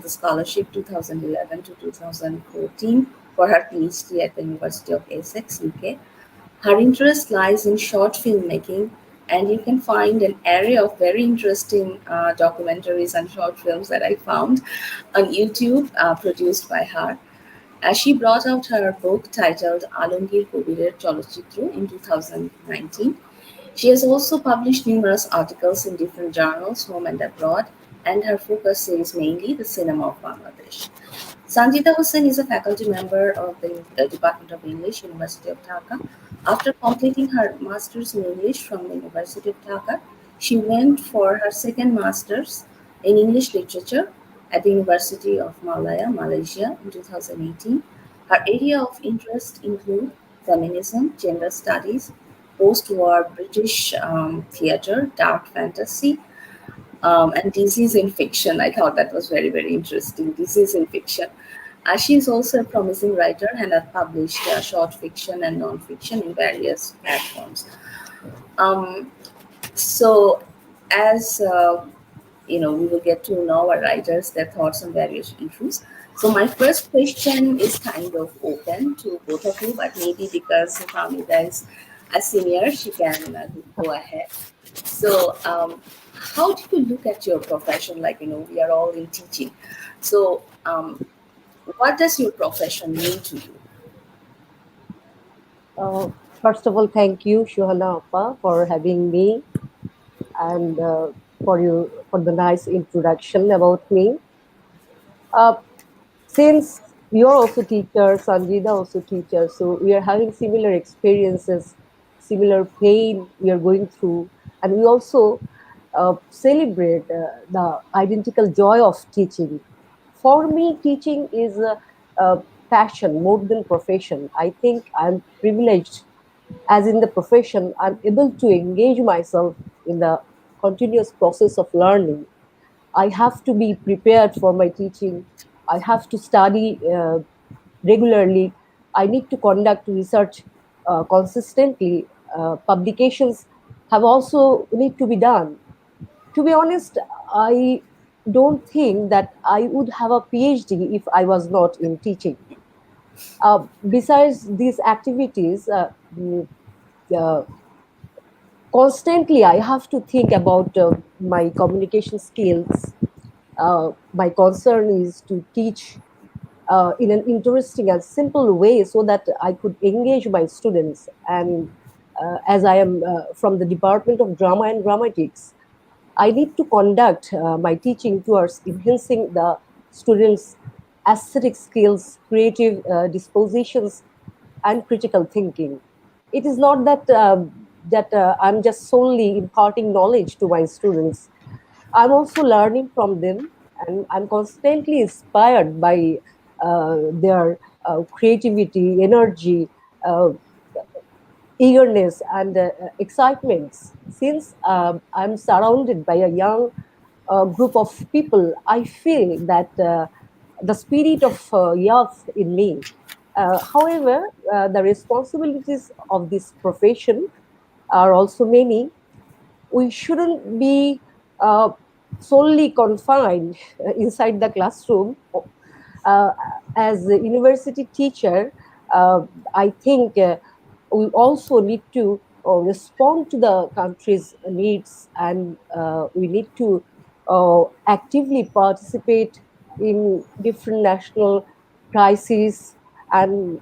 the scholarship 2011 to 2014 for her PhD at the University of Essex, UK. Her interest lies in short filmmaking, and you can find an array of very interesting documentaries and short films that I found on YouTube produced by her. She brought out her book titled Alongir Kobirer Cholachitro in 2019. She has also published numerous articles in different journals, home and abroad, and her focus is mainly the cinema of Bangladesh. Sanjeeda Hossain is a faculty member of the Department of English, University of Dhaka. After completing her master's in English from the University of Dhaka, she went for her second master's in English literature at the University of Malaya, Malaysia in 2018. Her area of interest include feminism, gender studies, post-war British theatre, dark fantasy, and disease in fiction. I thought that was very, very interesting. Disease in fiction. She is also a promising writer and has published short fiction and non-fiction in various platforms. Um, so, as we will get to know our writers, their thoughts on various issues. So, my first question is kind of open to both of you, but maybe because Fahmida is a senior, she can go ahead. So, how do you look at your profession? Like, we are all in teaching. So, what does your profession mean to you? Uh, First of all, thank you, Shuhana Appa, for having me and for the nice introduction about me. Uh, since you're also teacher, Sanjida also teacher, so we are having similar experiences, similar pain we are going through, and we also celebrate the identical joy of teaching. For me, teaching is a passion more than profession. I think I'm privileged, as in the profession, I'm able to engage myself in the continuous process of learning. I have to be prepared for my teaching. I have to study regularly. I need to conduct research consistently. Publications have also need to be done. To be honest, I don't think that I would have a PhD if I was not in teaching. Besides these activities, uh, constantly I have to think about my communication skills. My concern is to teach in an interesting and simple way so that I could engage my students. And as I am from the Department of Drama and Dramatics, I need to conduct my teaching towards enhancing the students' aesthetic skills, creative dispositions, and critical thinking. It is not that I'm just solely imparting knowledge to my students. I'm also learning from them, and I'm constantly inspired by their creativity, energy, uh, eagerness, and excitements. Since I'm surrounded by a young group of people, I feel that the spirit of youth in me. However, the responsibilities of this profession are also many. We shouldn't be uh, solely confined inside the classroom. Uh, as a university teacher, uh, I think we also need to respond to the country's needs, and we need to actively participate in different national crises, and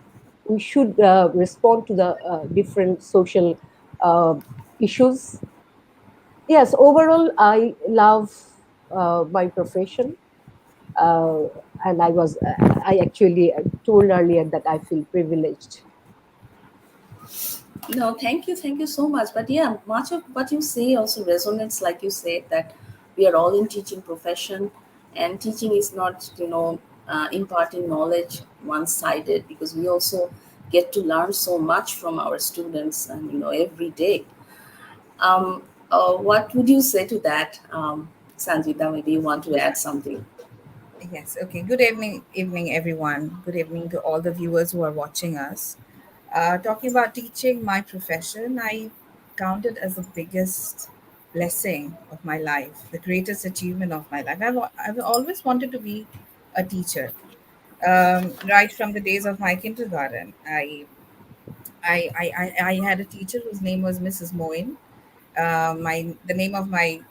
we should respond to the different social uh, issues. Yes, overall, I love my profession, uh, and I actually told earlier that I feel privileged. No, thank you so much. But yeah, much of what you say also resonates, like you said, that we are all in teaching profession, and teaching is not, imparting knowledge one-sided, because we also get to learn so much from our students, and every day. What would you say to that, Sanjita? Maybe you want to add something. Yes. Okay. Good evening, everyone. Good evening to all the viewers who are watching us. Talking about teaching, my profession, I count it as the biggest blessing of my life, the greatest achievement of my life. I've always wanted to be a teacher. Right from the days of my kindergarten, I had a teacher whose name was Mrs. Moin. My the name of my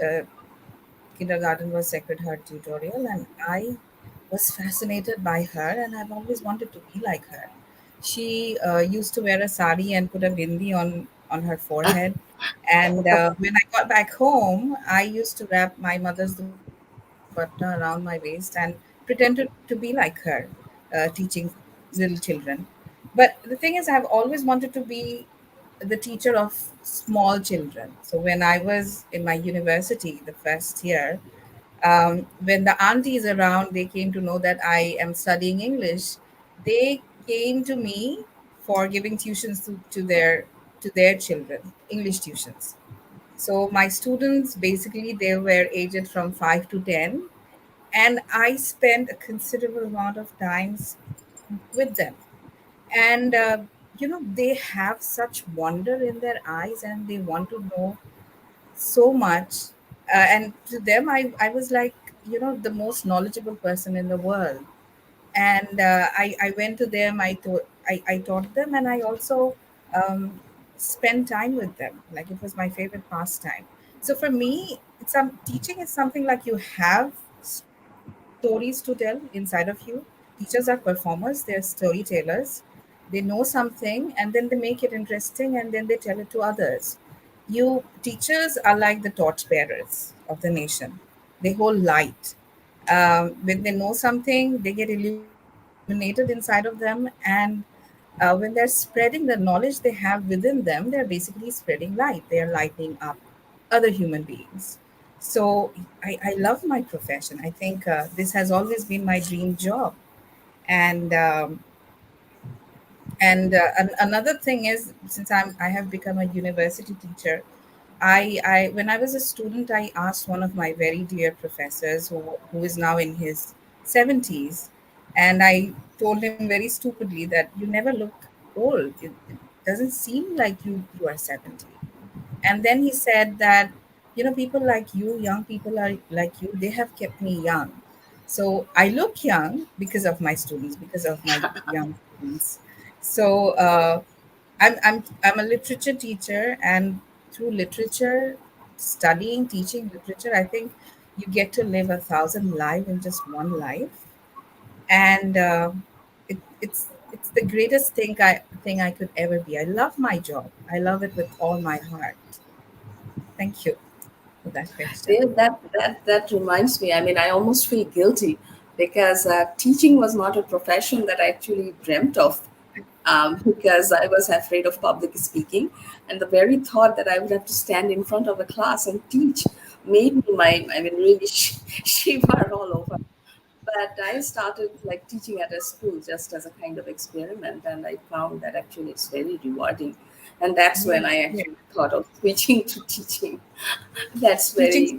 uh, kindergarten was Sacred Heart Tutorial, and I was fascinated by her, and I've always wanted to be like her. She used to wear a sari and put a bindi on her forehead, and when I got back home, I used to wrap my mother's dupatta around my waist and pretended to be like her, teaching little children. But the thing is, I've always wanted to be the teacher of small children. So when I was in my university, the first year, when the aunties around they came to know that I am studying English, they came to me for giving tuitions to their children, English tuitions. So my students basically they were aged from 5 to 10, and I spent a considerable amount of times with them. And they have such wonder in their eyes, and they want to know so much. And to them, I was like, the most knowledgeable person in the world. And I went to them, I taught them, and I also um, spent time with them. Like it was my favorite pastime. So for me, teaching is something like you have stories to tell inside of you. Teachers are performers, they're storytellers. They know something and then they make it interesting and then they tell it to others. Teachers are like the torchbearers of the nation. They hold light. When they know something, they get illuminated inside of them, and when they're spreading the knowledge they have within them, they're basically spreading light. They are lightening up other human beings. So I love my profession. I think this has always been my dream job. And another thing is, since I have become a university teacher, I when I was a student, I asked one of my very dear professors who is now in his 70s, and I told him very stupidly that you never look old. It doesn't seem like you are 70. And then he said that, people like you, young people are like you, they have kept me young. So I look young because of my students, because of my young students. So I'm a literature teacher, and through literature, studying, teaching literature, I think you get to live 1,000 lives in just one life. And it's the greatest thing I could ever be. I love my job. I love it with all my heart. Thank you for that question. Yeah, that reminds me. I mean, I almost feel guilty because teaching was not a profession that I actually dreamt of. Because I was afraid of public speaking, and the very thought that I would have to stand in front of a class and teach made me I mean, really shiver all over. But I started like teaching at a school just as a kind of experiment, and I found that actually it's very rewarding. And that's Yes, when I yes. actually thought of switching to teaching. That's Teaching very,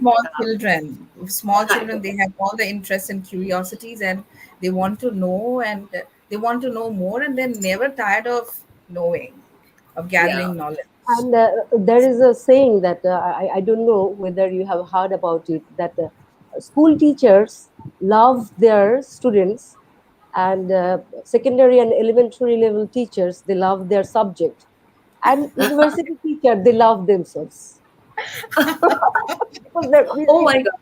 small children, they have all the interests and curiosities, and they want to know, and they want to know more, and they're never tired of knowing, of yeah. gathering knowledge. And there is a saying that I don't know whether you have heard about it, that school teachers love their students, and secondary and elementary level teachers, they love their subject, and university teacher, they love themselves. Because they're Oh really, my God.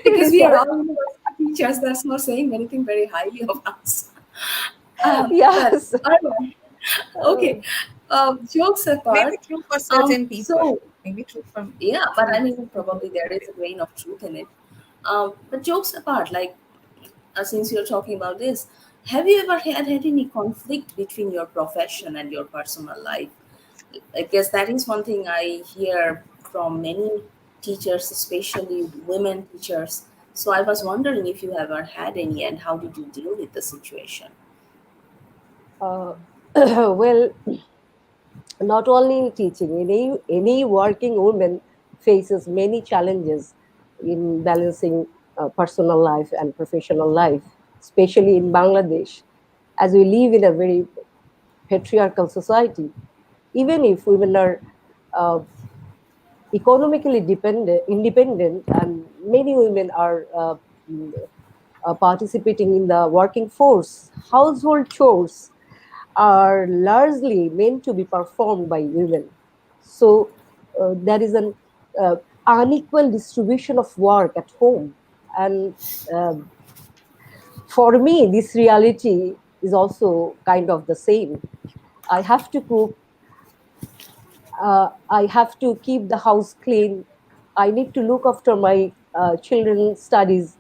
Because we are research. all university teachers, that's not saying anything very highly of us. But Yes. all right. Okay. Jokes apart. Maybe true for certain people. So Maybe true for yeah, but few I mean, people. probably there is a grain of truth in it. But jokes apart, like since you're talking about this, have you ever had any conflict between your profession and your personal life? I guess that is one thing I hear from many teachers, especially women teachers. So I was wondering if you ever had any, and how did you deal with the situation? Uh, well, not only in teaching, any working woman faces many challenges in balancing personal life and professional life, especially in Bangladesh, as we live in a very patriarchal society. Even if women are uh, economically independent, and many women are participating in the working force, household chores are largely meant to be performed by women. So there is an uh, unequal distribution of work at home. And um for me, this reality is also kind of the same. I have to cook, I have to keep the house clean. I need to look after my children's studies.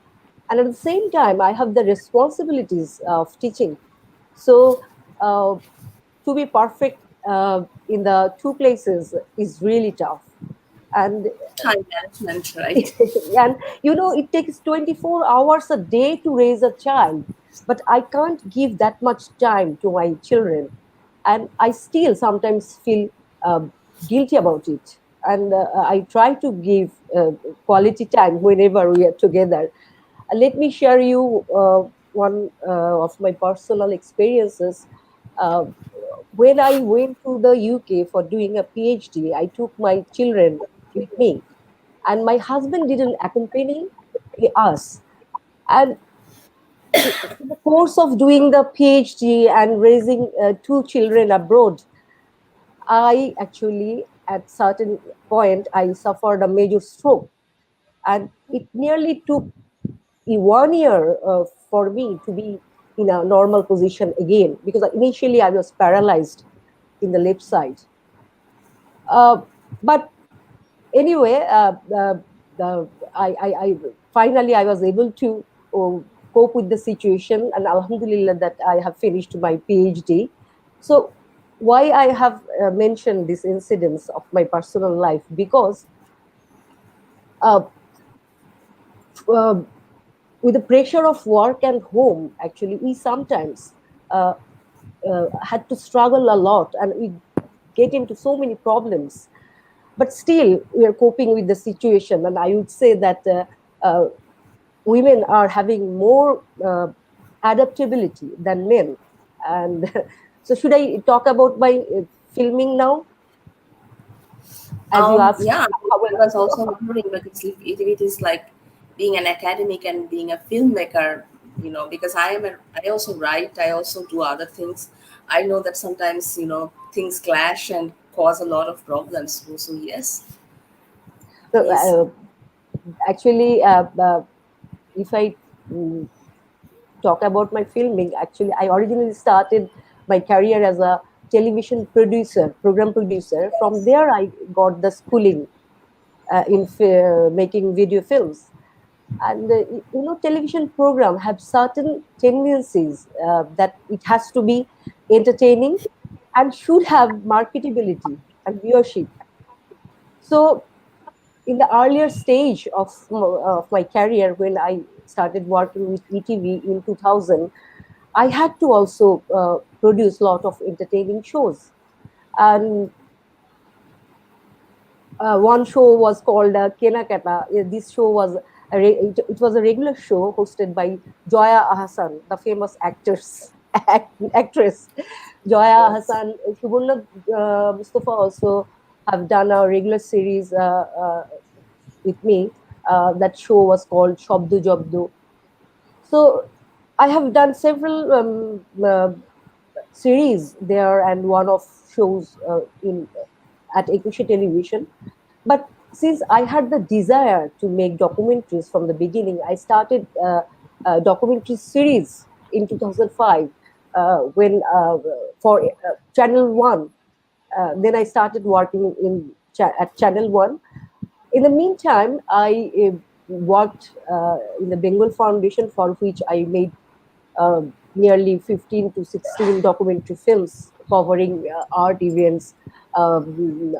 And at the same time, I have the responsibilities of teaching. So, to be perfect in the two places is really tough. And Time management, right? and it takes 24 hours a day to raise a child, but I can't give that much time to my children, and I still sometimes feel guilty about it. And I try to give quality time whenever we are together. Let me share you one of my personal experiences. uh, when I went to the UK for doing a PhD, I took my children with me, and my husband didn't accompany us. And in the course of doing the PhD and raising two children abroad, I actually, at certain point, I suffered a major stroke, and it nearly took 1 year for me to be in a normal position again, because initially I was paralyzed in the left side. But anyway, I finally I was able to cope with the situation, and Alhamdulillah that I have finished my PhD. So why I have mentioned these incidents of my personal life, because uh, uh, with the pressure of work and home, actually we sometimes uh, had to struggle a lot, and we get into so many problems, but still we are coping with the situation. And I would say that women are having more adaptability than men. And so should I talk about my filming now, as you asked? Yeah, How I was also wondering because if it is like being an academic and being a filmmaker, because I also write, I also do other things. I know that sometimes, things clash and cause a lot of problems. So yes, so, please. actually if I mm, talk about my filming, actually, I originally started my career as a television producer, program producer. From there, I got the schooling in making video films. And television program have certain tendencies that it has to be entertaining and should have marketability and viewership. So in the earlier stage of my career, when I started working with ETV in 2000, I had to also produce a lot of entertaining shows. And one show was called Kena Kata. This show was it was a regular show hosted by Joya Ahsan, the famous actress. Joya Yes. Ahsan, Shubhurna Mustafa also have done a regular series with me. That show was called Shabdu Jabdu. So I have done several series there, and one of shows in at Ekusha Television. But since I had the desire to make documentaries from the beginning, I started a documentary series in 2005 when for Channel One. Then I started working at Channel One. In the meantime, I worked in the Bengal Foundation, for which I made nearly 15 to 16 documentary films covering art events, um,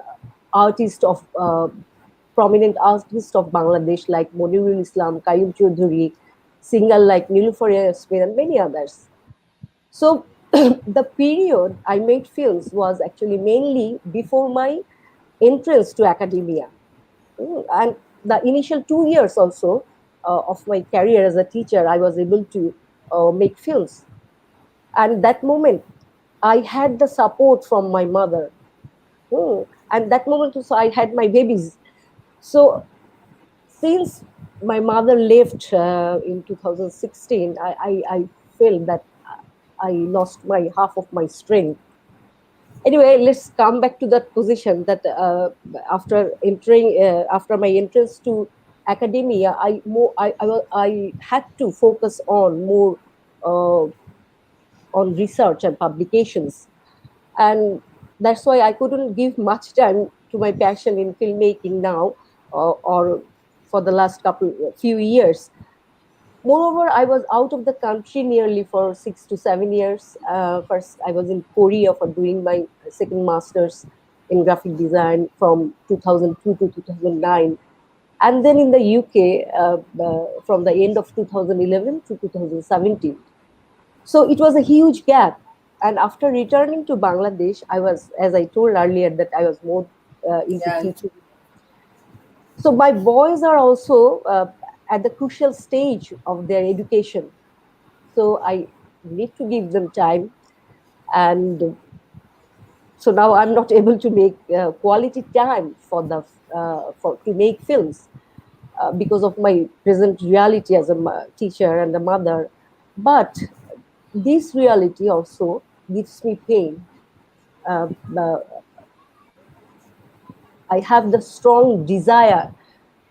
artists of prominent artists of Bangladesh like Monirul Islam, Kayum Choudhury, singer like Nilufar Yasmin, and many others. So the period I made films was actually mainly before my entrance to academia. And the initial 2 years also of my career as a teacher, I was able to make films. And that moment, I had the support from my mother. And that moment also, I had my babies. So since my mother left in 2016, I felt that I lost my half of my strength. Anyway, let's come back to that position that after my entrance to academia, I had to focus on more uh, on research and publications, and that's why I couldn't give much time to my passion in filmmaking now, or for the last couple few years. Moreover, I was out of the country nearly for 6 to 7 years. First, I was in Korea for doing my second master's in graphic design from 2002 to 2009, and then in the UK from the end of 2011 to 2017. So it was a huge gap. And after returning to Bangladesh, I was, as I told earlier, that I was more into Yeah, teaching. So my boys are also at the crucial stage of their education. So I need to give them time. And so now I'm not able to make quality time for the for to make films because of my present reality as a teacher and a mother. But this reality also gives me pain. Uh, uh, I have the strong desire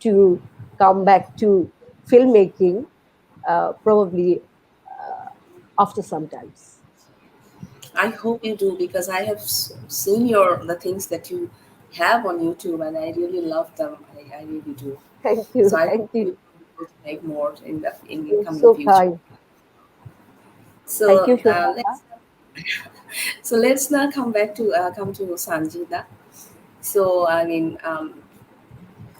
to come back to filmmaking, probably after some times. I hope you do because I have seen the things that you have on YouTube, and I really love them. I really do. Thank So you, I hope thank you. you will make more in the You're coming so future. kind. Thank you, So Shobhita. let's now come to Sanjida. So I mean,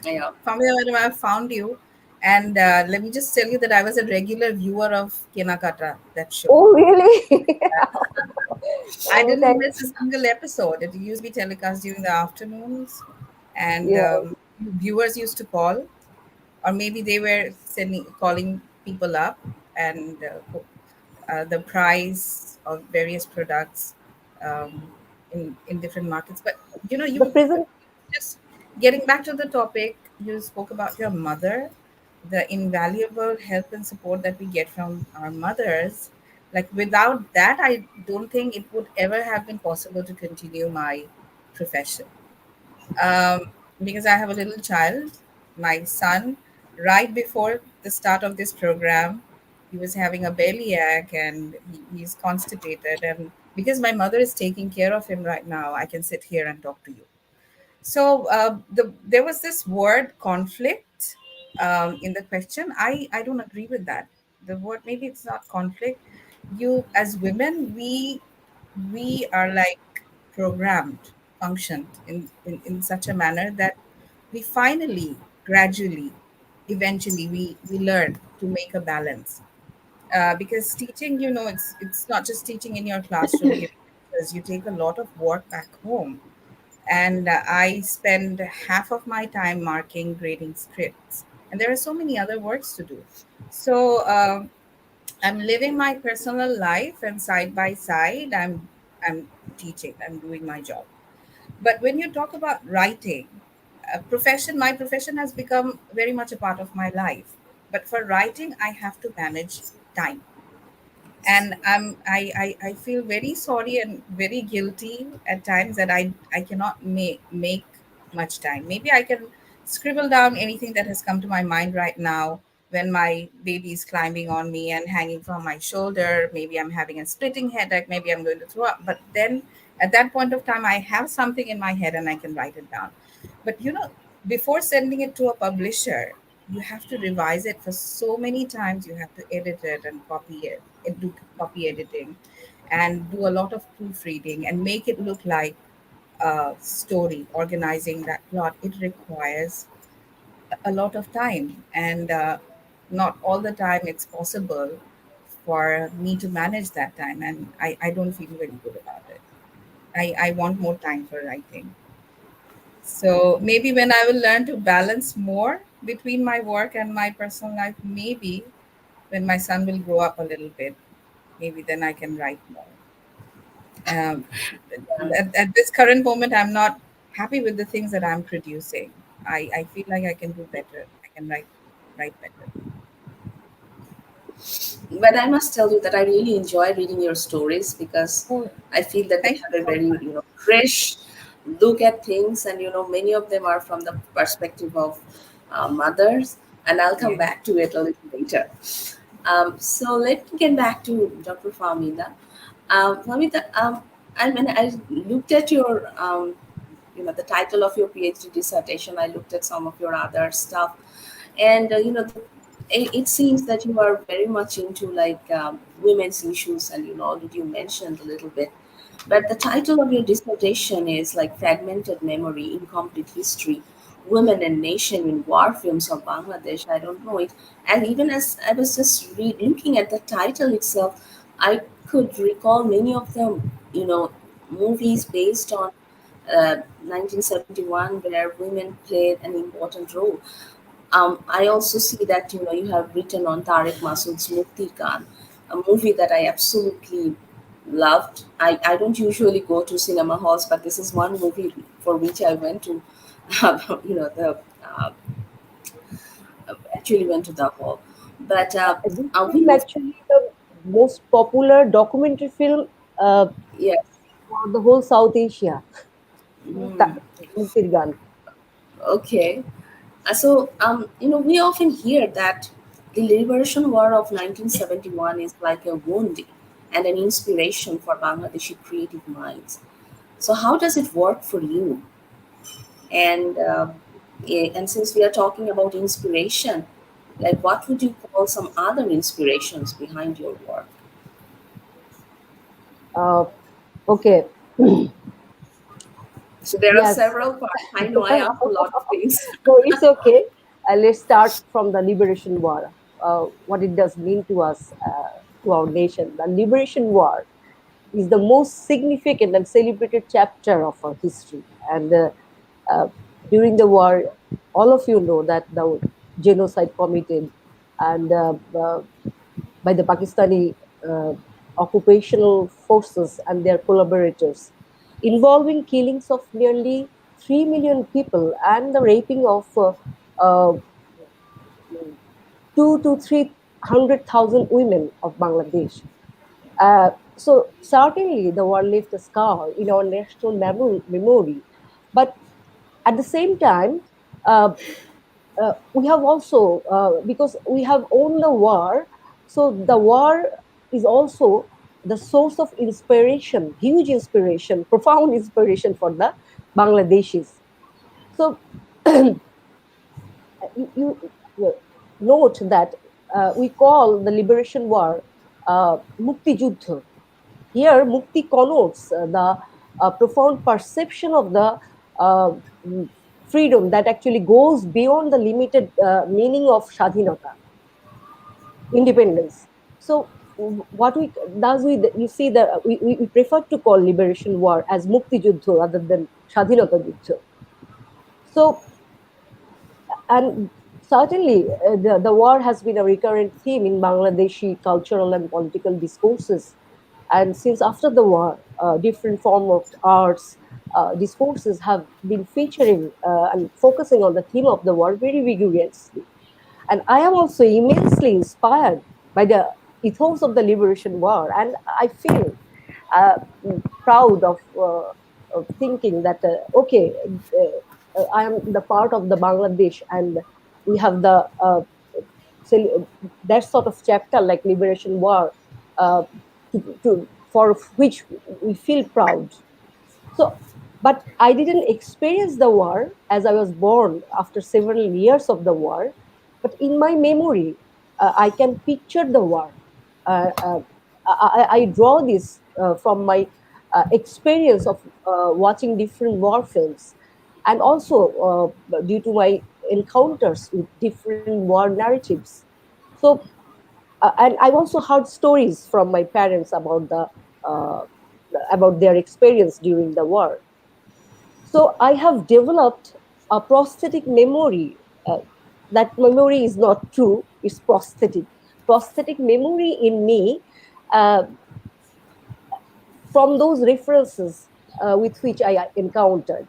yeah, Family madam, I found you, and let me just tell you that I was a regular viewer of Kenakata, that show. Oh, really? I Oh, didn't miss a thanks. single episode. It used to be telecast during the afternoons, and Yeah, viewers used to call, or maybe they were calling people up, and the price of various products in different markets. But the you present. just getting back to the topic, you spoke about your mother, the invaluable help and support that we get from our mothers. Like without that, I don't think it would ever have been possible to continue my profession. um, because I have a little child, my son, right before the start of this program, he was having a belly ache and he's constipated. And because my mother is taking care of him right now, I can sit here and talk to you. So there was this word conflict in the question. I don't agree with that. The word, maybe it's not conflict. You as women, we are like programmed, functioned in such a manner that we finally, gradually, eventually, we learn to make a balance. Because teaching, it's not just teaching in your classroom, giving lectures. You take a lot of work back home, and I spend half of my time marking, grading scripts, and there are so many other works to do. So I'm living my personal life, and side by side, I'm teaching. I'm doing my job. But when you talk about writing, my profession has become very much a part of my life. But for writing, I have to manage time, and I feel very sorry and very guilty at times that I cannot make much time. Maybe I can scribble down anything that has come to my mind right now when my baby is climbing on me and hanging from my shoulder. Maybe I'm having a splitting headache, maybe I'm going to throw up, but then at that point of time I have something in my head and I can write it down. But before sending it to a publisher, you have to revise it for so many times. You have to edit it and copy it, and do copy editing, and do a lot of proofreading and make it look like a story. Organizing that plot, it requires a lot of time, and not all the time it's possible for me to manage that time, and I don't feel very good about it. I want more time for writing. So maybe when I will learn to balance more between my work and my personal life, maybe when my son will grow up a little bit, maybe then I can write more. Um, at this current moment, I'm not happy with the things that I'm producing. I feel like I can do better. I can write. write better. But I must tell you that I really enjoy reading your stories because Oh, I feel that they Thank you have a so very, much. fresh look at things, and many of them are from the perspective of mothers. And I'll come Yes. back to it a little later. So let me get back to Dr. Fahmida. Fahmida, when I looked at your, the title of your PhD dissertation, I looked at some of your other stuff, and it seems that you are very much into like women's issues, and already you mentioned a little bit, but the title of your dissertation is like Fragmented Memory, Incomplete History, Women and Nation in War Films of Bangladesh. I don't know it. And even as I was just looking at the title itself, I could recall many of them, movies based on 1971 where women played an important role. I also see that you have written on Tariq Masood's Mukti Khan, a movie that I absolutely loved. I don't usually go to cinema halls, but this is one movie for which I went to, the actually went to the hall. But this we film move. actually the most popular documentary film Yes. for the whole South Asia. Mm, Muktir Gan. okay. We often hear that the Liberation War of 1971 is like a wound and an inspiration for Bangladeshi creative minds. So, how does it work for you? And and since we are talking about inspiration, like what would you call some other inspirations behind your work? Uh, okay. So there are Yes. several parts. I know I asked a lot of things. No, it's okay. Let's start from the Liberation War. What it does mean to us, to our nation. The Liberation War is the most significant and celebrated chapter of our history. And uh, during the war, all of you know that the genocide committed and by the Pakistani uh, occupational forces and their collaborators, involving killings of nearly 3 million people and the raping of uh, 2 to 300,000 women of Bangladesh. So certainly the war left a scar in our national memory, but at the same time, uh, we have also because we have won the war, so the war is also the source of inspiration, huge inspiration, profound inspiration for the Bangladeshis. So you note that we call the liberation war Mukti Juddha. Here, Mukti connotes the profound perception of the uh, mm, freedom that actually goes beyond the limited meaning of Shadhinata, independence. So, what we does we you see that we prefer to call liberation war as Mukti Juddha rather than Shadhinata Juddha. So, and certainly the war has been a recurrent theme in Bangladeshi cultural and political discourses. And since after the war, different form of arts discourses have been featuring and focusing on the theme of the war very vigorously. And I am also immensely inspired by the ethos of the liberation war. And I feel uh, proud of thinking that, okay, I am the part of the Bangladesh and we have the that sort of chapter like liberation war uh, for which we feel proud. So, but I didn't experience the war as I was born after several years of the war. But in my memory, I can picture the war. I draw this from my experience of watching different war films, and also due to my encounters with different war narratives. So, and I've also heard stories from my parents uh, about their experience during the war. So I have developed a prosthetic memory. That memory is not true; it's prosthetic. Prosthetic memory in me uh, from those references with which I encountered.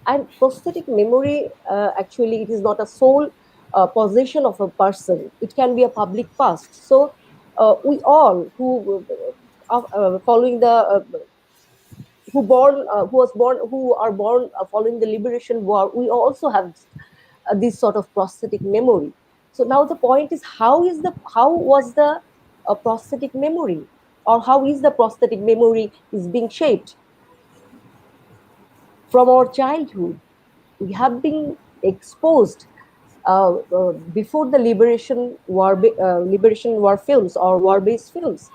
And prosthetic memory, actually, it is not a soul. possession of a person. It can be a public past. So we all who following the who are born following the liberation war, we also have this sort of prosthetic memory. So now the point is, how was the prosthetic memory, or how is the prosthetic memory is being shaped from our childhood? We have been exposed before the liberation war films or war based films.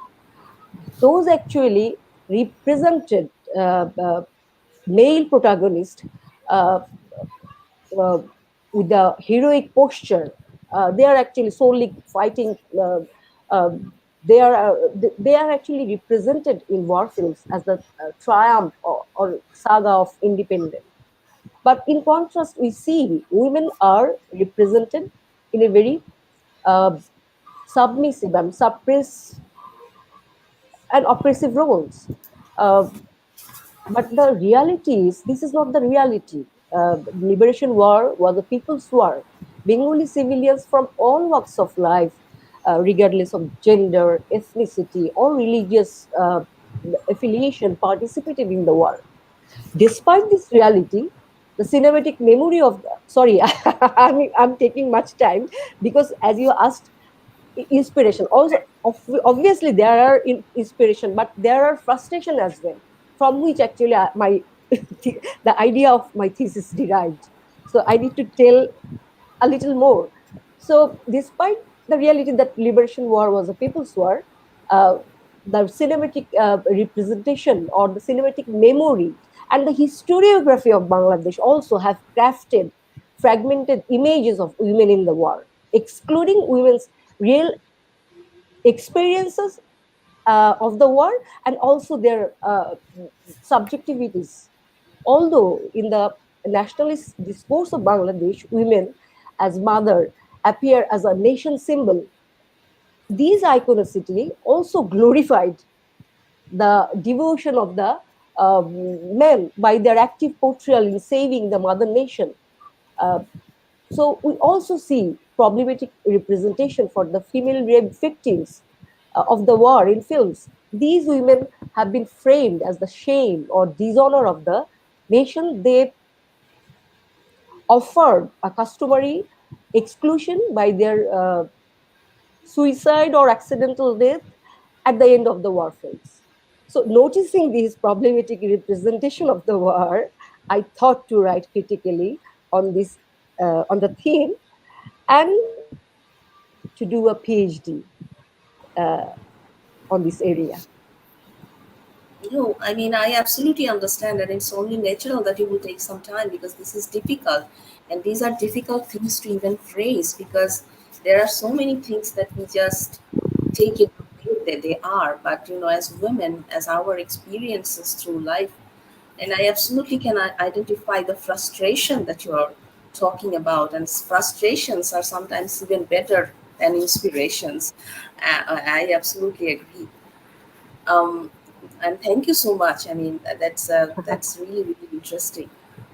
Those actually represented male protagonist uh, uh, with the heroic posture. They are actually solely fighting. Uh, they are actually represented in war films as the triumph or saga of independence. But in contrast, we see women are represented in a very uh, submissive and suppressed and oppressive roles. Uh, but the reality is, this is not the reality. Liberation war was a people's war. Bengali civilians from all walks of life, regardless of gender, ethnicity, or religious affiliation, participated in the war. Despite this reality, the cinematic memory of the, sorry, I'm taking much time because as you asked, inspiration also, obviously there are inspiration, but there are frustration as well, from which actually my the idea of my thesis derived. So I need to tell a little more. So despite the reality that liberation war was a people's war, uh, the cinematic representation or the cinematic memory and the historiography of Bangladesh also have crafted fragmented images of women in the war, excluding women's real experiences of the war and also their subjectivities. Although in the nationalist discourse of Bangladesh, women as mother appear as a nation symbol, these iconicity also glorified the devotion of the men by their active portrayal in saving the mother nation. Uh, so we also see problematic representation for the female rape victims of the war in films. These women have been framed as the shame or dishonor of the nation. They offered a customary exclusion by their suicide or accidental death at the end of the war films. So, noticing this problematic representation of the war, I thought to write critically on this on the theme and to do a PhD on this area. No, I mean, I absolutely understand, and it's only natural that it will take some time because this is difficult. And these are difficult things to even phrase because there are so many things that we just take it the way that they are. But, as women, as our experiences through life, and I absolutely can identify the frustration that you are talking about, and frustrations are sometimes even better than inspirations. I absolutely agree. um, and thank you so much. I mean, that's really really interesting,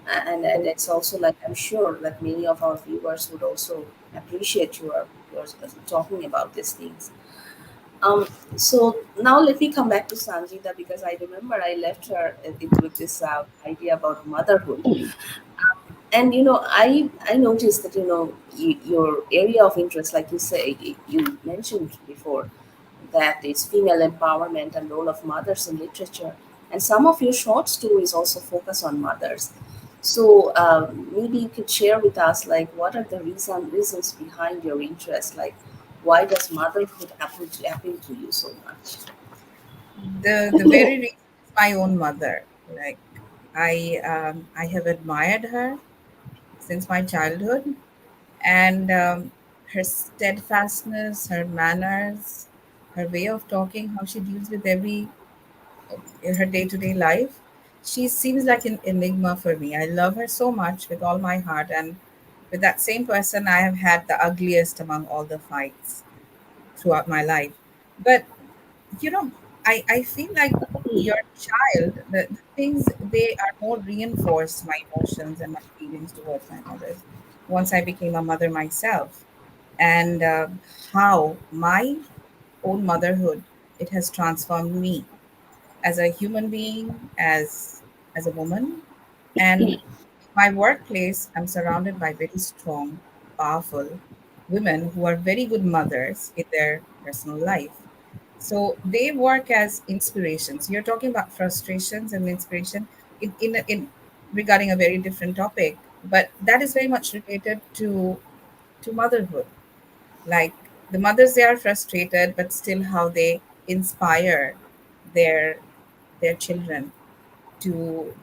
and it's also like I'm sure that many of our viewers would also appreciate your talking about these things. Um, so now let me come back to Sanjita because I remember I left her with this idea about motherhood. And I noticed that your area of interest, like you say, you mentioned before, that is female empowerment and role of mothers in literature. And some of your short stories also focus on mothers. So maybe you could share with us, like, what are the reasons behind your interest? Like, why does motherhood appeal to you so much? The very reason is my own mother. Like I have admired her since my childhood, and her steadfastness, her manners, her way of talking, how she deals with every in her day to day life. She seems like an enigma for me. I love her so much with all my heart, and with that same person, I have had the ugliest among all the fights throughout my life. But you know, I feel like your child, the things they are more reinforce my emotions and my feelings towards my mother. once I became a mother myself, and how my own motherhood, it has transformed me as a human being, as a woman. And my workplace, I'm surrounded by very strong, powerful women who are very good mothers in their personal life. So they work as inspirations. You're talking about frustrations and inspiration in regarding a very different topic, but that is very much related to motherhood. Like the mothers, they are frustrated, but still how they inspire their their children to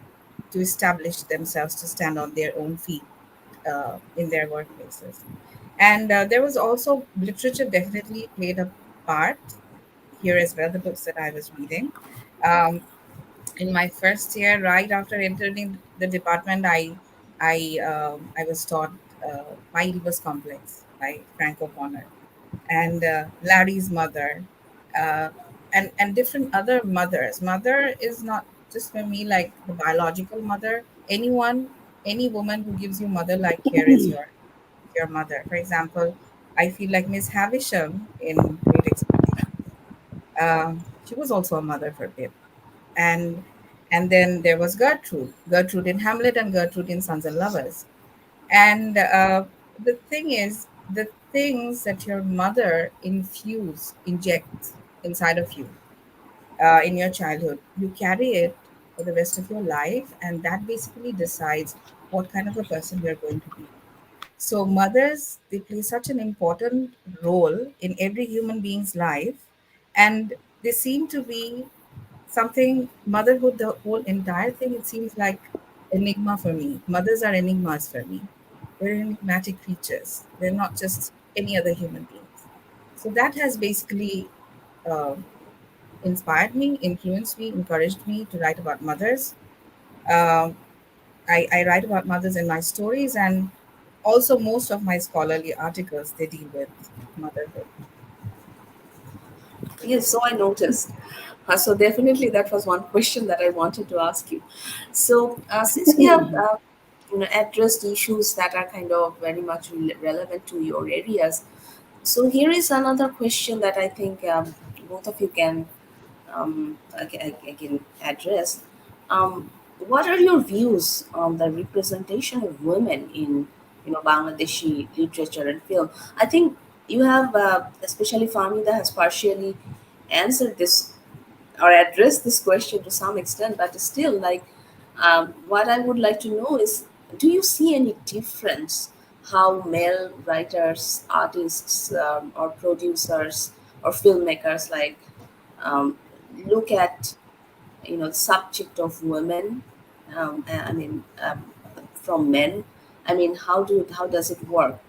to establish themselves, to stand on their own feet in their workplaces. And there was also literature definitely played a part here as well. The books that I was reading. Um, in my first year, right after entering the department, I was taught My Oedipus Complex by Frank O'Connor, and Larry's mother, uh, and different other mothers. Mother is not just for me like the biological mother. Anyone, any woman who gives you mother like care is your mother. For example, I feel like Miss Havisham in Great Expectations. She was also a mother for Pip, and then there was Gertrude in Hamlet, and Gertrude in Sons and Lovers. And the thing is, the things that your mother injects inside of you in your childhood, you carry it for the rest of your life, and that basically decides what kind of a person you're going to be. So, mothers, they play such an important role in every human being's life, and they seem to be something motherhood, the whole entire thing, it seems like enigma for me. Mothers are enigmas for me. They're enigmatic creatures. They're not just any other human beings. So that has basically um inspired me, influenced me, encouraged me to write about mothers. Um, I write about mothers in my stories, and also most of my scholarly articles, they deal with motherhood. Yes, so I noticed. So definitely that was one question that I wanted to ask you. So since we have addressed issues that are kind of very much relevant to your areas, so here is another question that I think both of you can I can address. What are your views on the representation of women in Bangladeshi literature and film? I think you have, especially Fahmida has partially answered this or addressed this question to some extent, but still, like, what I would like to know is, do you see any difference how male writers, artists, or producers or filmmakers like um, look at subject of women, I mean, from men. I mean, how does it work,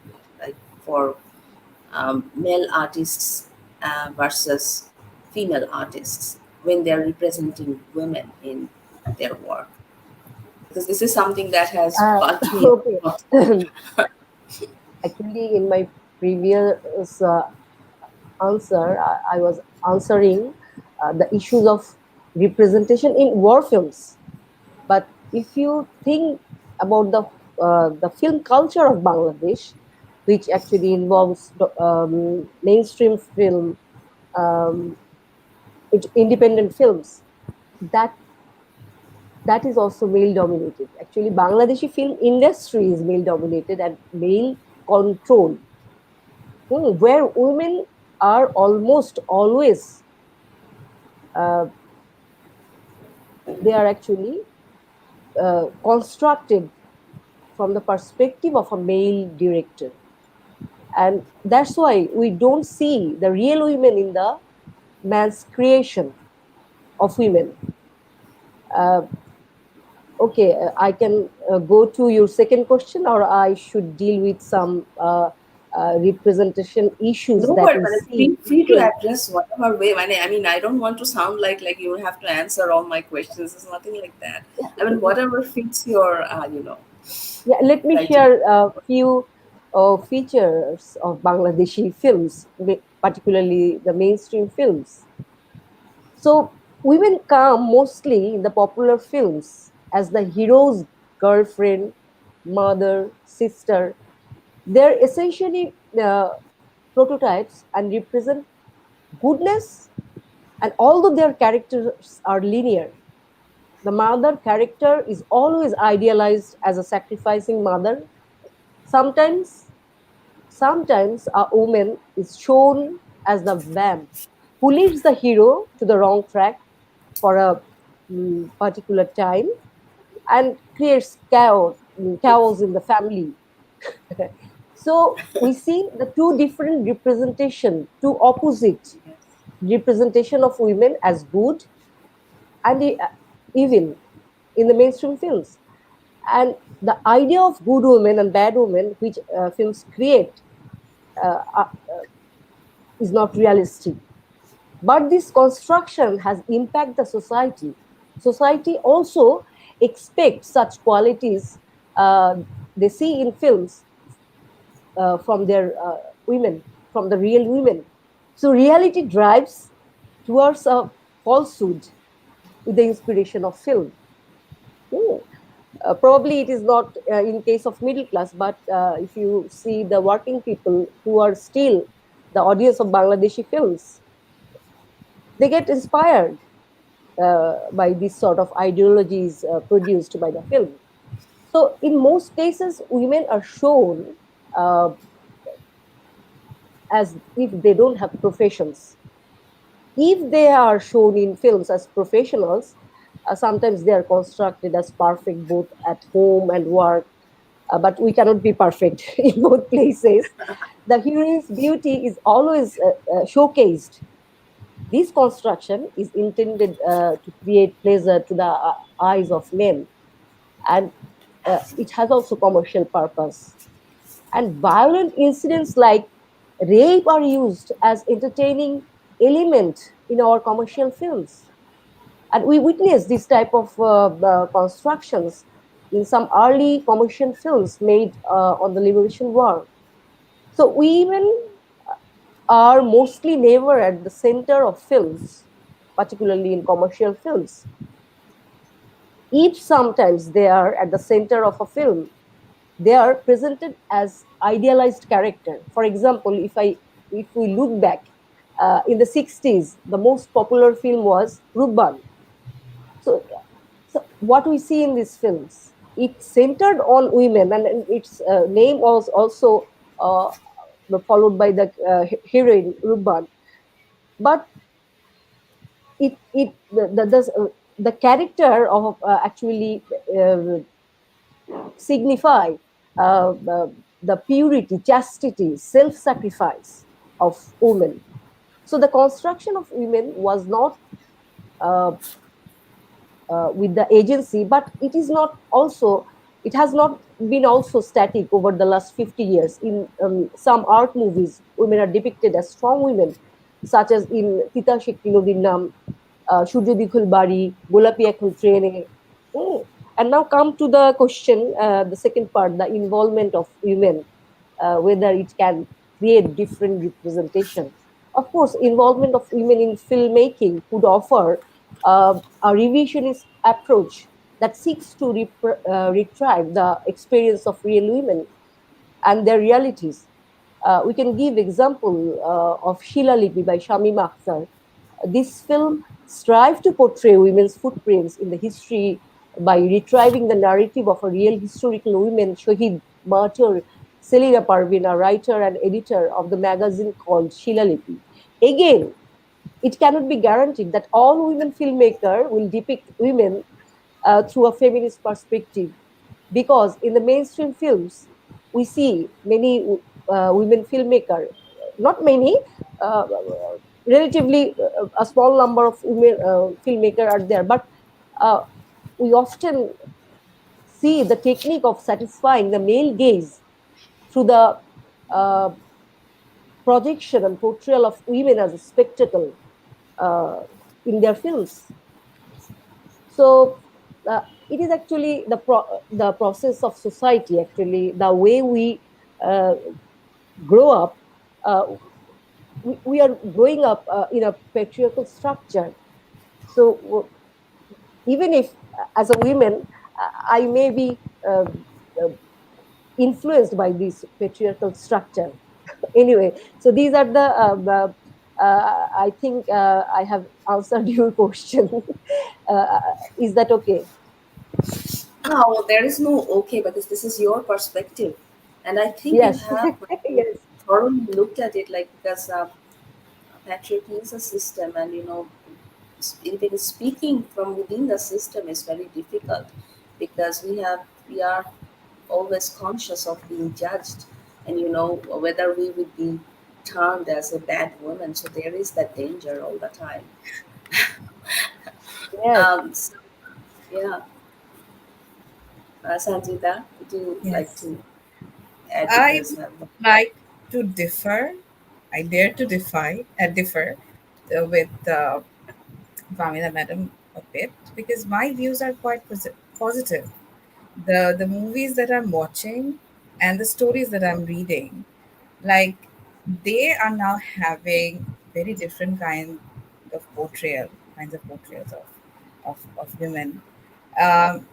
like, for male artists versus female artists when they're representing women in their work? Because this is something that has Uh, bugged me okay. a lot. Actually, in my previous answer, I was answering the issues of representation in war films. But if you think about the film culture of Bangladesh, which actually involves mainstream film, um, independent films, that that is also male dominated. Actually, Bangladeshi film industry is male dominated and male controlled, where women are almost always uh, they are actually constructed from the perspective of a male director, and that's why we don't see the real women in the man's creation of women. uh, okay, I can go to your second question, or I should deal with some representation issues No that worry, we but see feel in free to film. address whatever way. I mean, I don't want to sound like you have to answer all my questions. It's nothing like that. I mean, whatever fits your, Yeah, let me criteria. share a few features of Bangladeshi films, particularly the mainstream films. So, women come mostly in the popular films as the hero's girlfriend, mother, sister. They're essentially prototypes and represent goodness, and although their characters are linear, the mother character is always idealized as a sacrificing mother. Sometimes, sometimes a woman is shown as the vamp who leads the hero to the wrong track for a particular time and creates chaos in the family. So we see the two different representation, two opposite Yes. representation of women as good and evil in the mainstream films. And the idea of good women and bad women, which films create, is not realistic. But this construction has impacted the society. Society also expects such qualities they see in films from their women, from the real women. So reality drives towards a falsehood with the inspiration of film. Hmm. Probably it is not in case of middle class, but if you see the working people who are still the audience of Bangladeshi films, they get inspired by this sort of ideologies produced by the film. So in most cases, women are shown uh, as if they don't have professions. If they are shown in films as professionals, sometimes they are constructed as perfect both at home and work. But we cannot be perfect in both places. The heroine's beauty is always showcased. This construction is intended to create pleasure to the eyes of men, and it has also commercial purpose. And violent incidents like rape are used as entertaining element in our commercial films, and we witness this type of constructions in some early commercial films made on the liberation war. So women are mostly never at the center of films, particularly in commercial films. If sometimes they are at the center of a film, they are presented as idealized character. For example, if we look back in the 60s, the most popular film was Rubban. So, so what we see in these films, it centered on women, and its name was also followed by the heroine Rubban. But the character of actually signify the purity, chastity, self-sacrifice of women. So the construction of women was not uh, with the agency, but it is not also, it has not been also static over the last 50 years. In some art movies, women are depicted as strong women, such as in Tita Shekti Nodin Nam, Suryo Dikhul Bari, Golapi Ekhon Trene. Mm. And now come to the question, the second part, the involvement of women, whether it can create different representation. Of course, involvement of women in filmmaking could offer a revisionist approach that seeks to retrieve the experience of real women and their realities. We can give example of Sheila Lipi by Shamima Akhtar. This film strives to portray women's footprints in the history by retrieving the narrative of a real historical woman, Shahid martyr Selina Parvin, a writer and editor of the magazine called Sheila Lipi. Again, it cannot be guaranteed that all women filmmakers will depict women through a feminist perspective, because in the mainstream films we see many women filmmakers, not many, uh, relatively a small number of women filmmakers are there, but uh, we often see the technique of satisfying the male gaze through the uh, projection and portrayal of women as a spectacle uh, in their films. So it is actually the process of society. Actually, the way we uh, grow up, uh, we are growing up in a patriarchal structure. So even if, as a woman, I may be uh, influenced by this patriarchal structure. Anyway, so these are the I think I have answered your question. uh, is that okay? Ah, well, there is no okay, because this is your perspective, and I think you Yes. have Yes. thoroughly looked at it, like, because patriarchy is a system, and even speaking from within the system is very difficult, because we are always conscious of being judged, and whether we would be termed as a bad woman. So there is that danger all the time. Yes. So, yeah, Sanjita, would you like Yes. to add to I this? would like to differ. I dare to differ with Fahmida Madam a bit, because my views are quite positive. The movies that I'm watching and the stories that I'm reading, like, they are now having very different kinds of portrayals of women.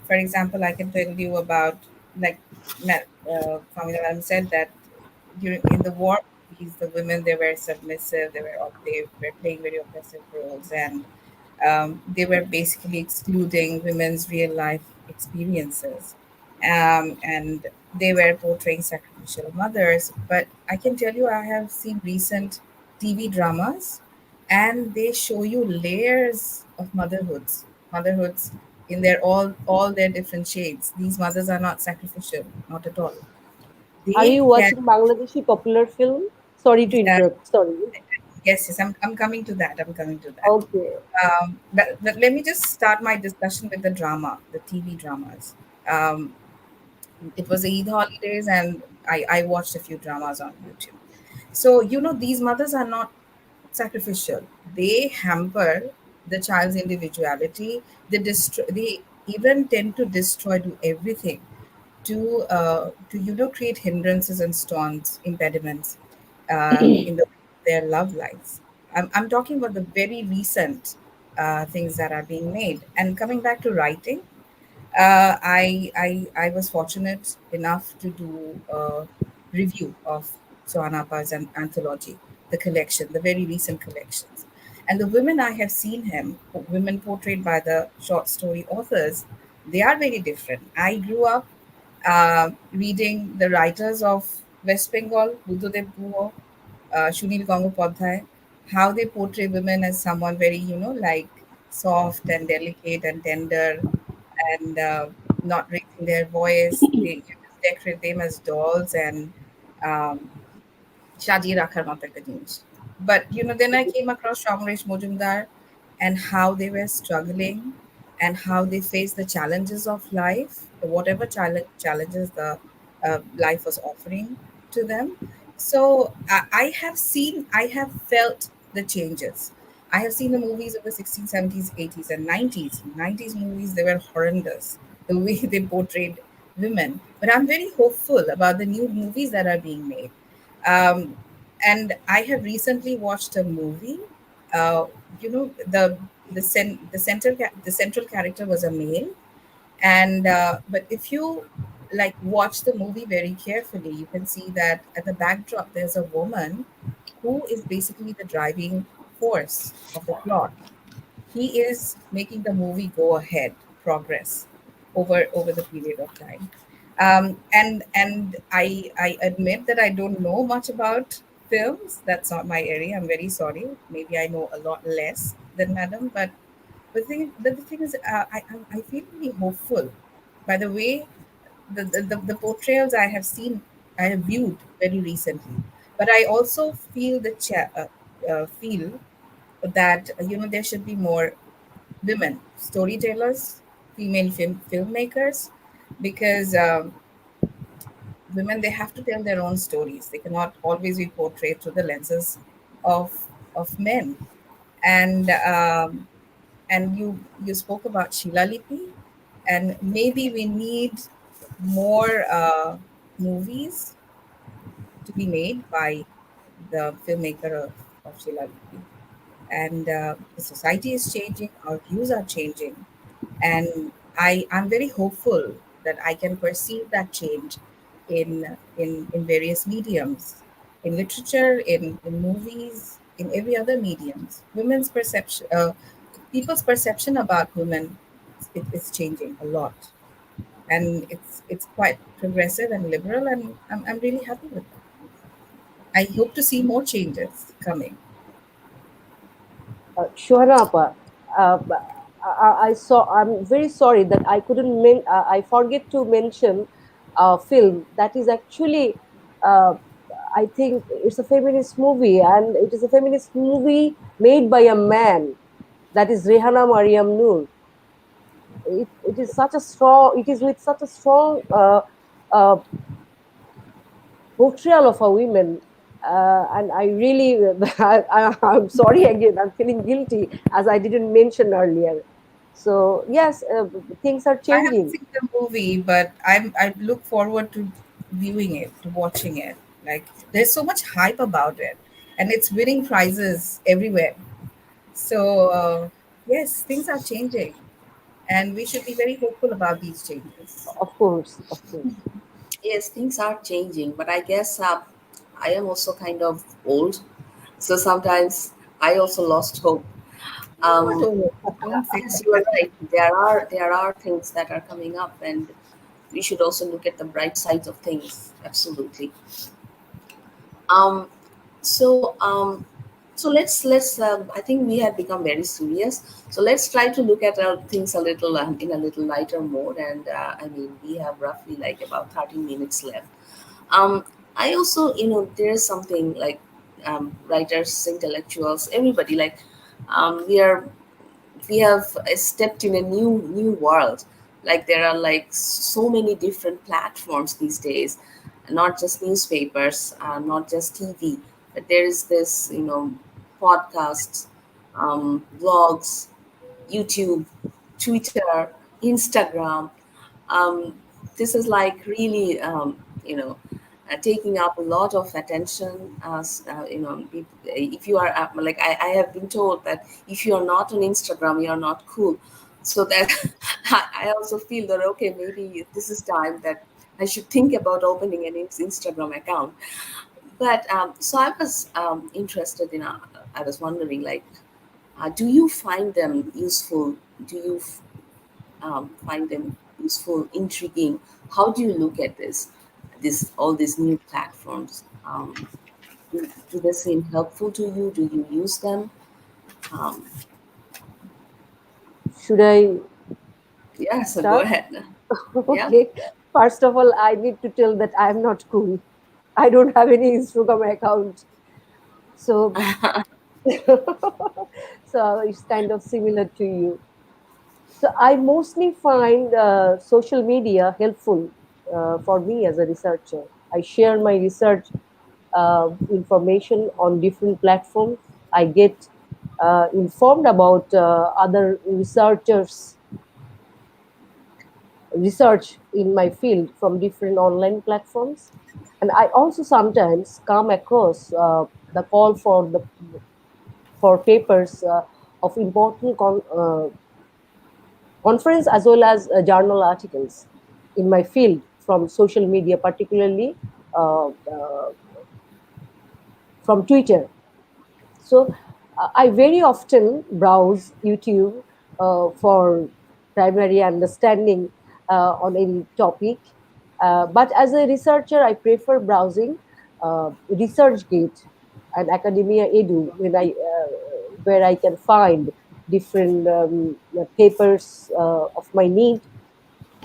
For example, I can tell you about, like, Famila Madam said that during in the war movies, the women, they were submissive, they were playing very oppressive roles, and they were basically excluding women's real life experiences, and they were portraying sacrificial mothers. But I can tell you, I have seen recent TV dramas, and they show you layers of motherhoods in all their different shades. These mothers are not sacrificial, not at all. Are They you can. watching Bangladeshi popular film? Sorry to uh, interrupt. Sorry. yes, I'm coming to that. I'm coming to that. Okay. But let me just start my discussion with the drama, the TV dramas. Um, it was Eid holidays, and I watched a few dramas on YouTube. So, these mothers are not sacrificial. They hamper the child's individuality. They even tend to destroy, do everything to create hindrances and stones, impediments in their love lives. I'm talking about the very recent things that are being made. And coming back to writing, I was fortunate enough to do a review of Sohanapa's anthology, the collection, the very recent collections. And the women I have seen women portrayed by the short story authors, they are very different. I grew up reading the writers of West Bengal, Buddhadev Guha, Sunil Gangopadhyay, how they portray women as someone very, like, soft and delicate and tender, and not raising their voice. They just decorate them as dolls and um, সাজিয়ে রাখার মতো একটা জিনিস। But then I came across Shamresh Mojumdar and how they were struggling and how they faced the challenges of life, whatever challenges the life was offering to them. So I have I have felt the changes. I have seen the movies of the 60s, 70s, 80s, and 90s. 90s movies, they were horrendous, the way they portrayed women. But I'm very hopeful about the new movies that are being made. Um, and I have recently watched a movie. Uh, the central character was a male, and but if you, like, watch the movie very carefully, you can see that at the backdrop there's a woman who is basically the driving force of the plot. He is making the movie go ahead, progress over the period of time. And I admit that I don't know much about films. That's not my area. I'm very sorry. Maybe I know a lot less than Madam. But the thing is, I feel really hopeful by the way the portrayals I have seen, I have viewed very recently. But I also feel that there should be more women storytellers, female filmmakers, because women, they have to tell their own stories. They cannot always be portrayed through the lenses of men. And you spoke about Sheila Lipi, and maybe we need more movies to be made by the filmmaker of Sheila Lipi. And the society is changing, our views are changing, and I'm very hopeful that I can perceive that change in various mediums, in literature, in movies, in every other mediums. Women's perception, people's perception about women, is changing a lot, and it's quite progressive and liberal, and I'm really happy with that. I hope to see more changes coming. Shohanapa, uh, I saw. I'm very sorry that I couldn't. I forget to mention a film that is actually. Uh, I think it's a feminist movie, and it is a feminist movie made by a man. That is Rehana Mariam Noor. It is such a strong. It is with such a strong uh, portrayal of a woman. And I really, I'm sorry again, I'm feeling guilty as I didn't mention earlier. So, yes, things are I haven't changing. seen the movie, but I look forward to viewing it, to watching it. Like there's so much hype about it, and it's winning prizes everywhere. So yes, things are changing, and we should be very hopeful about these changes. Of course, of course. Yes, things are changing, but I guess I am also kind of old, so sometimes I also lost hope. I'm not Um, over. Don't say yes, you are that. right. There are things that are coming up, and we should also look at the bright sides of things. Absolutely. Um, so let's. I think we have become very serious. So let's try to look at things a little in a little lighter mode. And I mean, we have roughly like about 30 minutes left. Um, I also, there's something like writers, intellectuals, everybody like we have stepped in a new world. Like there are like so many different platforms these days, not just newspapers, not just TV, but there is this podcasts, blogs, YouTube, Twitter, Instagram. um, this is like really taking up a lot of attention. As if you are like I have been told that if you are not on Instagram, you are not cool. So that I also feel that okay, maybe this is time that I should think about opening an Instagram account. But so I was interested in I was wondering, like, do you find them useful? Do you find them useful, intriguing? How do you look at this all these new platforms? Do they seem helpful to you? Do you use them? Um, Should I yeah, so go start? ahead. Yeah. Okay. First of all, I need to tell that I'm not cool. I don't have any Instagram account. So, so it's kind of similar to you. So I mostly find social media helpful for me as a researcher. I share my research information on different platforms. I get informed about other researchers' research in my field from different online platforms. And I also sometimes come across the call for papers of important conference as well as journal articles in my field from social media, particularly from Twitter. So I very often browse YouTube for primary understanding on any topic. But as a researcher, I prefer browsing ResearchGate and Academia Edu where I can find different papers of my need.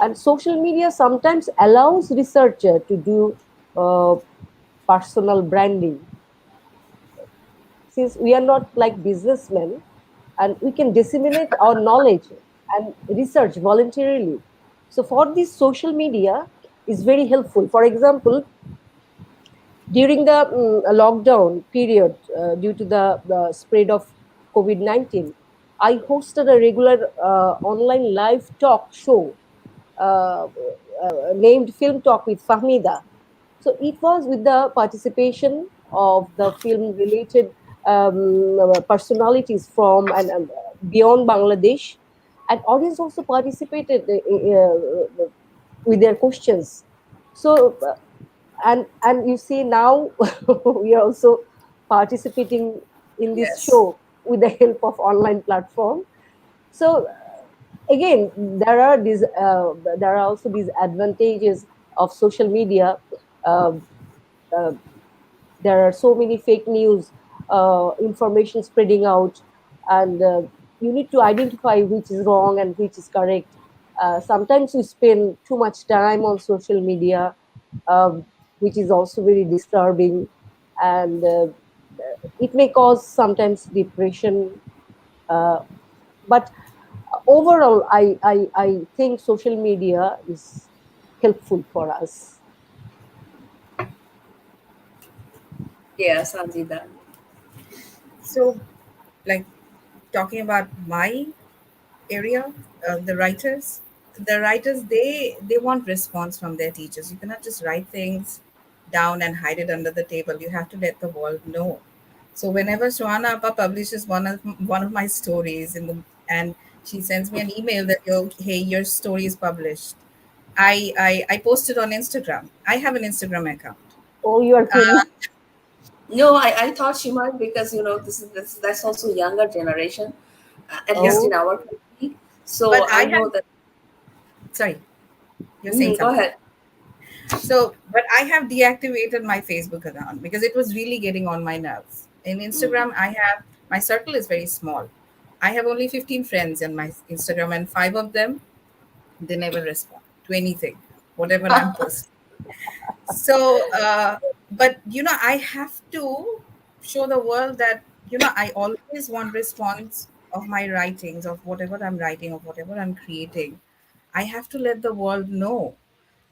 And social media sometimes allows researcher to do uh, personal branding, since we are not like businessmen, and we can disseminate our knowledge and research voluntarily. So for this, social media is very helpful. For example, during the lockdown period, due to the spread of COVID-19, I hosted a regular online live talk show uh, named Film Talk with Fahmida. So it was with the participation of the film related personalities from and beyond Bangladesh. And audience also participated with their questions. So And you see now we are also participating in this Yes. show with the help of online platform. So again, there are also these advantages of social media. uh, uh, there are so many fake news, information spreading out, and you need to identify which is wrong and which is correct. Sometimes we spend too much time on social media, um, which is also very disturbing, and it may cause sometimes depression. Uh, but overall, I think social media is helpful for us. Yeah, Sanjida. So, like talking about my area, the writers they want response from their teachers. You cannot just write things down and hide it under the table. You have to let the world know. So whenever Swana Appa publishes one of my stories and she sends me an email that hey, your story is published, I post it on Instagram. I have an Instagram account. Oh, you are uh, kidding. No, I thought she might because this that's also younger generation, at least yeah, in Oh, our country. but So I I know have, that. sorry, you're saying Go something. ahead. So, but I have deactivated my Facebook account because it was really getting on my nerves. In Mm. Instagram, my circle is very small. I have only 15 friends in my Instagram, and five of them, they never respond to anything, whatever I'm posting. So, but I have to show the world that, I always want response of my writings, of whatever I'm writing, of whatever I'm creating. I have to let the world know.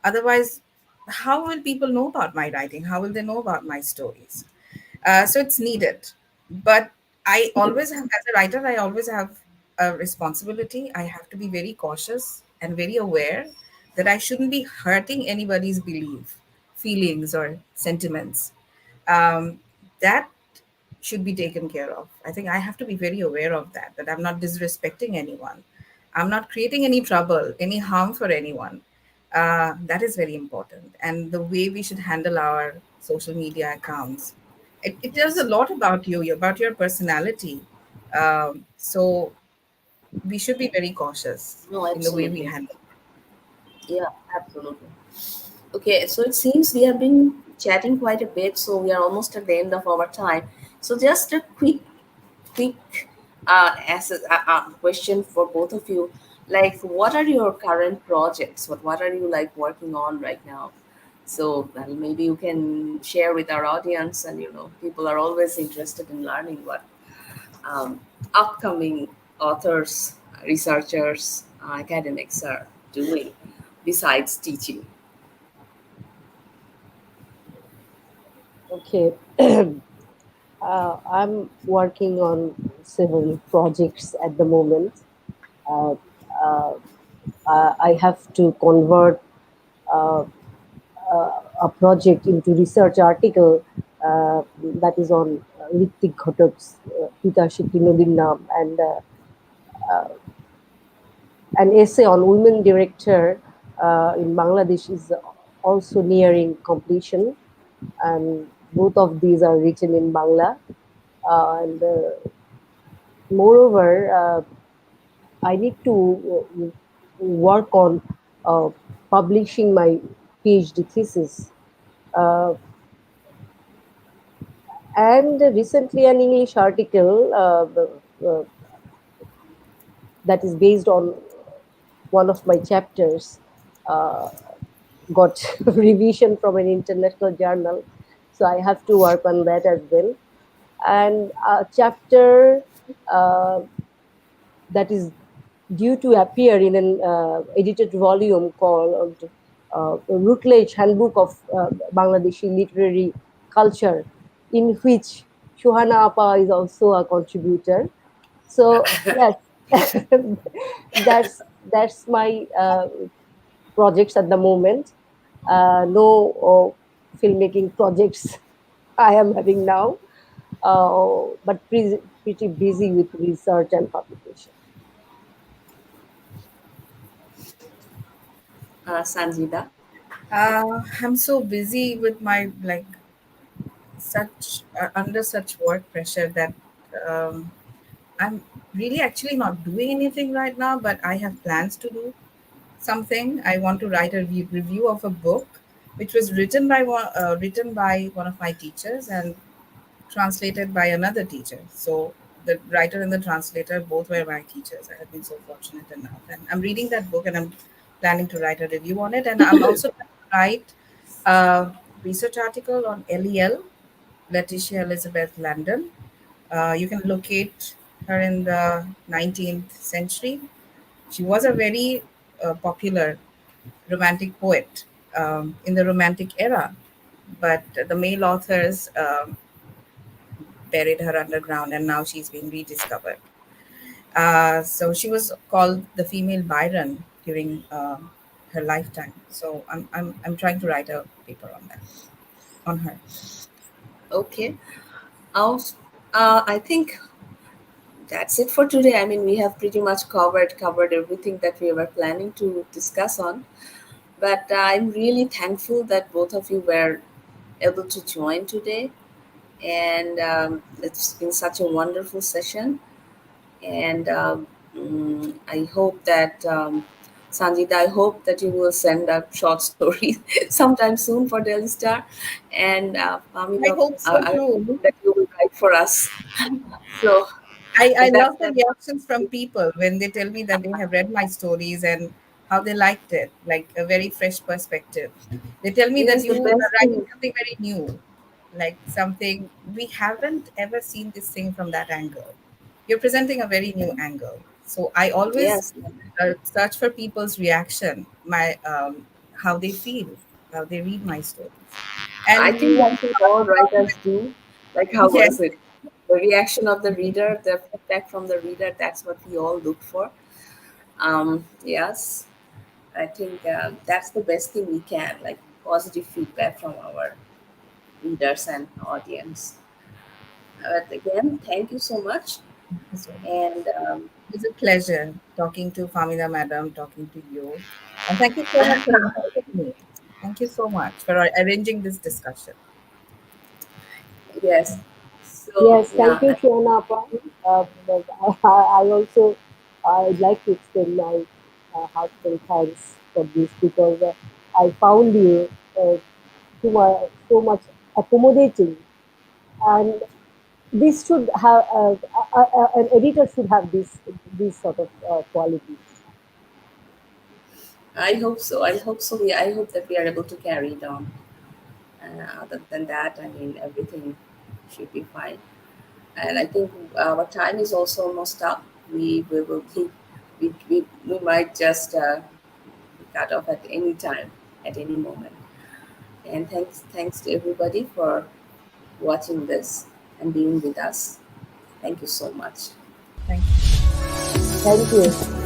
Otherwise, how will people know about my writing? How will they know about my stories? So it's needed. But I always have, as a writer, I always have a responsibility. I have to be very cautious and very aware that I shouldn't be hurting anybody's feelings, or sentiments. That should be taken care of. I think I have to be very aware of that I'm not disrespecting anyone. I'm not creating any trouble, any harm for anyone. That is very important. And the way we should handle our social media accounts, it tells a lot about you, about your personality. So we should be very cautious No, in the way we absolutely. handle. Yeah, absolutely. Okay, so it seems we have been chatting quite a bit, so we are almost at the end of our time. So just a quick question for both of you. Like, what are your current projects? What are you like working on right now? So maybe you can share with our audience, and people are always interested in learning what um, upcoming authors, researchers, academics are doing besides teaching. okay. I'm working on several projects at the moment. Uh, uh, I have to convert uh, a project into research article that is on Rittik Ghatak's Pita Shikti Nodir Naam, and an essay on women director in Bangladesh is also nearing completion, and both of these are written in Bangla. And moreover, I need to work on uh, publishing my PhD thesis. Uh, and recently, an English article that is based on one of my chapters uh, got revision from an international journal. So I have to work on that as well. And a chapter uh, that is due to appear in an edited volume called Routledge Handbook of Bangladeshi Literary Culture, in which Shuhana Appa is also a contributor. So yes, that's my projects at the moment. No filmmaking projects I am having now, but pretty busy with research and publication. Sanjida. I'm so busy with my like such under such work pressure that um, I'm really actually not doing anything right now, but I have plans to do something. I want to write a review of a book which was written by one of my teachers and translated by another teacher. So the writer and the translator both were my teachers. I have been so fortunate enough, and I'm reading that book and I'm planning to write a review on it. And I'm also going to write a research article on LEL, Letitia Elizabeth Landon. You can locate her in the 19th century. She was a very popular romantic poet in the romantic era, but the male authors buried her underground and now she's being rediscovered. So she was called the female Byron during her lifetime. So I'm trying to write a paper on that, on her. Okay. I'll, I think that's it for today. I mean, we have pretty much covered everything that we were planning to discuss on. But I'm really thankful that both of you were able to join today, and it's been such a wonderful session. And I hope that Sanjita, I hope that you will send a short story sometime soon for Daily Star, and I Pamela, hope so I hope too. that you will write for us. So I that love the that reactions from people when they tell me that they have read my stories and how they liked it, like a very fresh perspective. They tell me that yes, the you are best writing thing. something very new, like something we haven't ever seen this thing from that angle. You're presenting a very new angle. So I always Yes, search for people's reaction, my how they feel, how they read my stories, I and you think want that's to what pass all it on writers do. Like, how with yes. was it? The reaction of the reader, the feedback from the reader, that's what we all look for. Yes, I think that's the best thing we can, like positive feedback from our readers and audience. But again, thank you so much. So And it's a pleasure talking to Famina Madam, talking to you. And thank you so much for inviting me. Thank you so much for arranging this discussion. yes, so Yes, thank you, yeah, Shona. But I also I'd like to extend my heartfelt thanks for this because I found you so much accommodating, and this should have an editor should have this sort of qualities. I hope so. I hope so. I hope that we are able to carry it on. Other than that, I mean, everything should be fine. And I think our time is also almost up. We will keep we might just cut off at any time, at any moment. And thanks to everybody for watching this and being with us. Thank you so much. Thank you. Thank you.